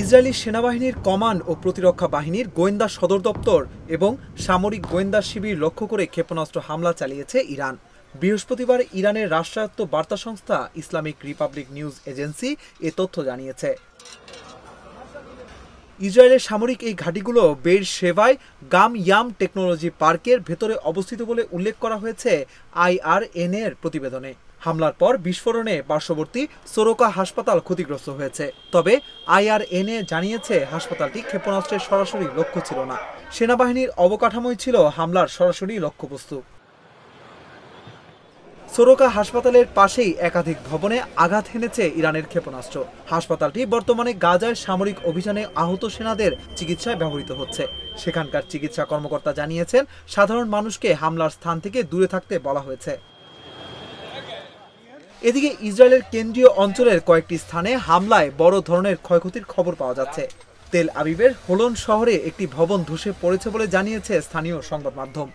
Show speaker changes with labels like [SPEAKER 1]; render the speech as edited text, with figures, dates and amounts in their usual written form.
[SPEAKER 1] Israeli সেনাবাহিনীর command ও প্রতিরক্ষা বাহিনীর গোয়েন্দা সদর দপ্তর এবং সামরিক গোয়েন্দা শিবির লক্ষ্য করে ক্ষেপণাস্ত্র হামলা চালিয়েছে ইরান। বৃহস্পতিবার ইরানের রাষ্ট্রায়ত্ত বার্তা সংস্থা ইসলামিক রিপাবলিক নিউজ এজেন্সি এ তথ্য জানিয়েছে। ইসরায়েলের সামরিক এই ঘাঁটিগুলো বের শেভায় গাম ইয়াম টেকনোলজি পার্কের ভেতরে অবস্থিত বলে উল্লেখ করা হয়েছে IRNA এর প্রতিবেদনে। হামলার পর বিস্ফোরণে পার্শ্ববর্তী সোরোকা হাসপাতাল ক্ষতিগ্রস্ত হয়েছে। তবে IRNA জানিয়েছে হাসপাতালটি ক্ষেপণাস্ত্রের সরাসরি লক্ষ্য ছিল না। সেনাবাহিনীর অবকাঠামোই ছিল হামলার সরাসরি লক্ষ্যবস্তু। সোরোকা হাসপাতালের পাশেই একাধিক ভবনে আঘাত হেনেছে ইরানের ক্ষেপণাস্ত্র। হাসপাতালটি বর্তমানে গাজায় সামরিক অভিযানে আহত সেনাদের চিকিৎসায় ব্যবহৃত হচ্ছে। সেখানকার চিকিৎসা কর্মকর্তা জানিয়েছেন, সাধারণ মানুষকে হামলার স্থান থেকে দূরে থাকতে বলা হয়েছে। এদিকে ইসরায়েলের কেন্দ্রীয় অঞ্চলের কয়েকটি স্থানে হামলায় বড় ধরনের ক্ষয়ক্ষতির খবর পাওয়া যাচ্ছে। তেল আবিবের হোলন শহরে একটি ভবন ধসে পড়েছে বলে জানিয়েছে স্থানীয় সংবাদ মাধ্যম।